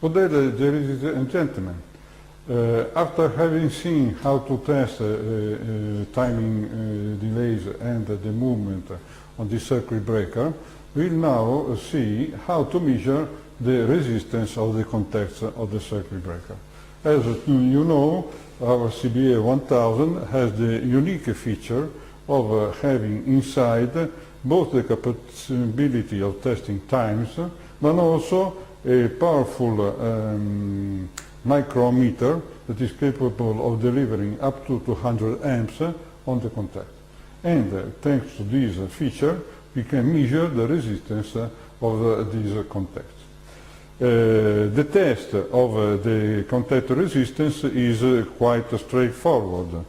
So ladies and gentlemen, after having seen how to test timing delays and the movement on the circuit breaker, we'll now see how to measure the resistance of the contacts of the circuit breaker. As you know, our CBA1000 has the unique feature of having inside both the capability of testing times, but also a powerful micrometer that is capable of delivering up to 200 amps on the contact. And thanks to this feature, we can measure the resistance of these contacts. The test of the contact resistance is quite straightforward.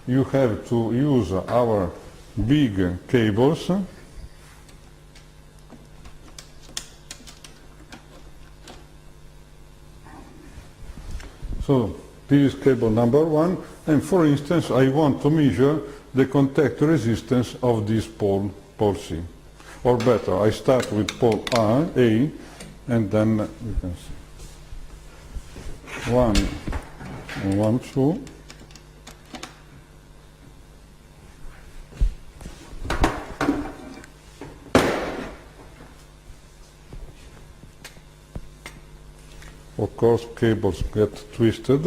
You have to use our big cables. So this is cable number 1, and for instance I want to measure the contact resistance of this pole C. Or better, I start with pole A, and then you can see 1, 2. Of course, cables get twisted.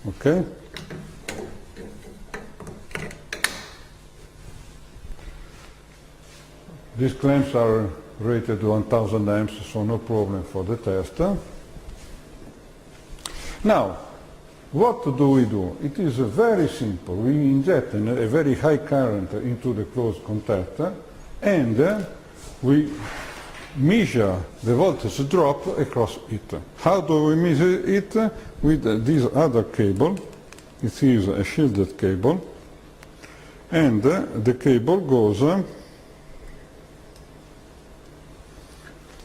Okay. These clamps are rated 1000 amps, so no problem for the test. Now, what do we do? It is very simple. We inject a very high current into the closed contact, and we measure the voltage drop across it. How do we measure it? With this other cable. It is a shielded cable, and the cable goes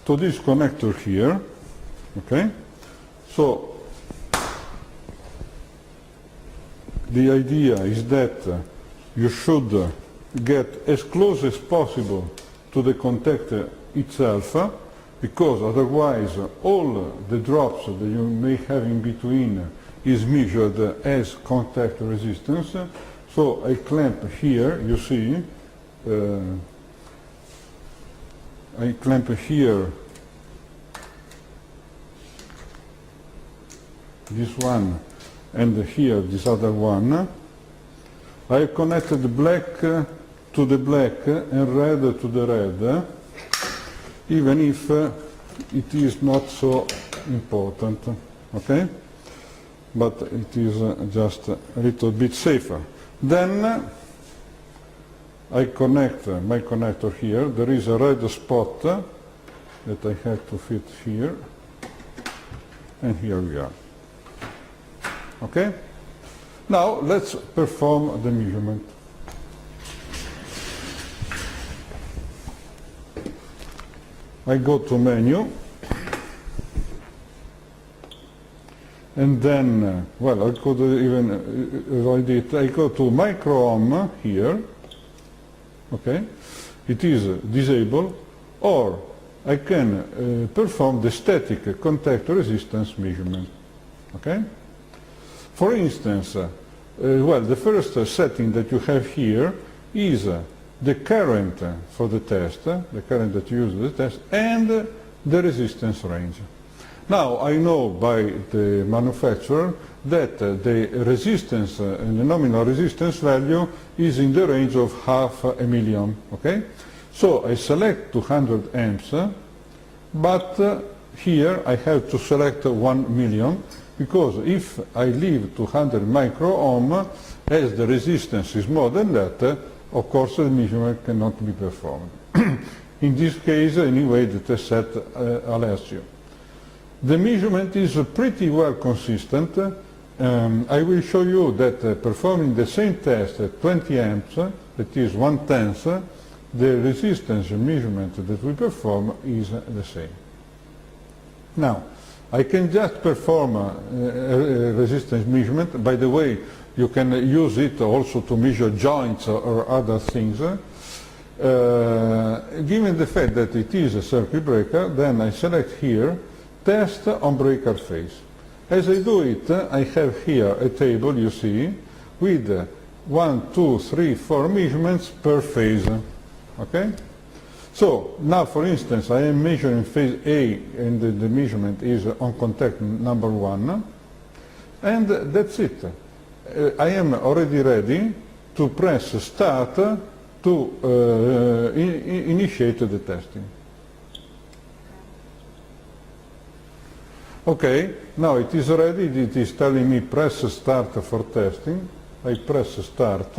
to this connector here. Okay? So the idea is that you should get as close as possible to the contact itself, because otherwise all the drops that you may have in between is measured as contact resistance. So I clamp here, you see, I clamp here this one, and here this other one. I connected black to the black and red to the red, even if it is not so important, okay? But it is just a little bit safer. Then I connect my connector here. There is a red spot that I have to fit here, and here we are. Okay? Now let's perform the measurement. I go to menu, and then, well, I could even avoid it. I go to micro ohm here, okay? It is disabled, or I can perform the static contact resistance measurement, okay? For instance, well, the first setting that you have here is the current for the test, the current that you use for the test, and the resistance range. Now, I know by the manufacturer that the resistance and the nominal resistance value is in the range of 0.5 million, okay? So I select 200 amps, but here I have to select 1 million, because if I leave 200 micro ohm, as the resistance is more than that, of course the measurement cannot be performed. In this case, anyway, the test set allows you. The measurement is pretty well consistent. I will show you that performing the same test at 20 amps, that is 1/10, the resistance measurement that we perform is the same. Now, I can just perform a resistance measurement. By the way, you can use it also to measure joints or other things. given the fact that it is a circuit breaker, then I select here test on breaker phase. As I do it, I have here a table, you see, with 1, 2, 3, 4 measurements per phase. Okay? So now, for instance, I am measuring phase A, and the measurement is on contact number 1, and that's it. I am already ready to press start to initiate the testing. Okay, now it is ready, it is telling me press start for testing. I press start.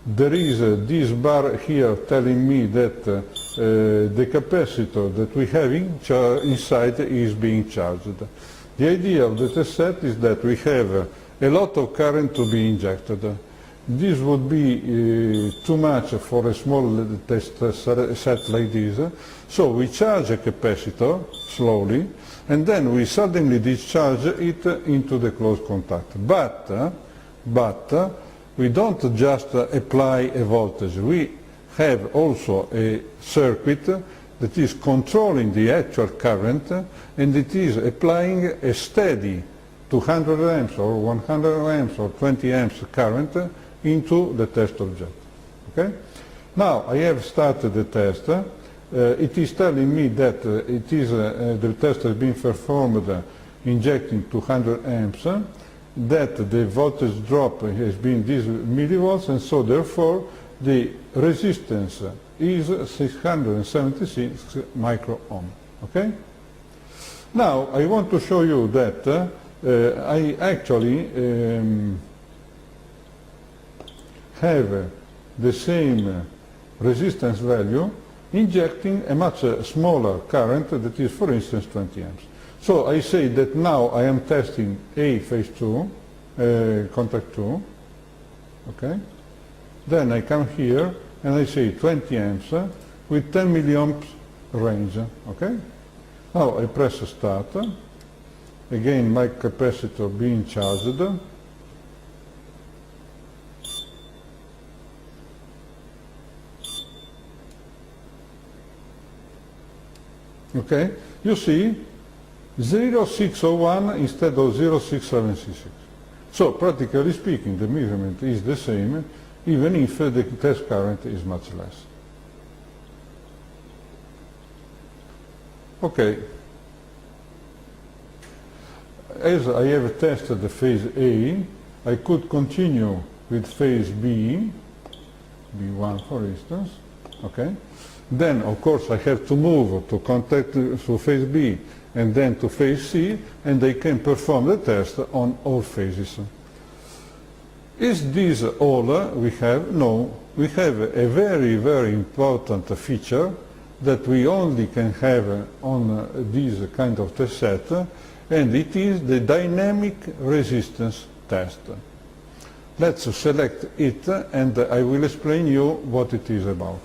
There is this bar here telling me that the capacitor that we have inside is being charged. The idea of the test set is that we have a lot of current to be injected. This would be too much for a small test set like this. So we charge a capacitor slowly, and then we suddenly discharge it into the closed contact. But we don't just apply a voltage. We have also a circuit that is controlling the actual current, and it is applying a steady 200 amps or 100 amps or 20 amps current into the test object. Okay? Now I have started the test. It is telling me that the test has been performed injecting 200 amps, that the voltage drop has been these millivolts, and so therefore the resistance is 676 micro ohm. Okay? Now I want to show you that I actually have the same resistance value injecting a much smaller current that is, for instance, 20 amps. So I say that now I am testing A phase 2, contact 2, okay? Then I come here and I say 20 amps with 10 milliamps range, okay? Now I press start. Again, my capacitor being charged. Okay, you see 0601 instead of 06766. So practically speaking, the measurement is the same, even if the test current is much less. Okay. As I have tested the phase A, I could continue with phase B, B1 for instance, okay? Then, of course, I have to move to contact to phase B and then to phase C, and I can perform the test on all phases. Is this all we have? No. We have a very, very important feature that we only can have on this kind of test set, and it is the dynamic resistance test. Let's select it, and I will explain you what it is about.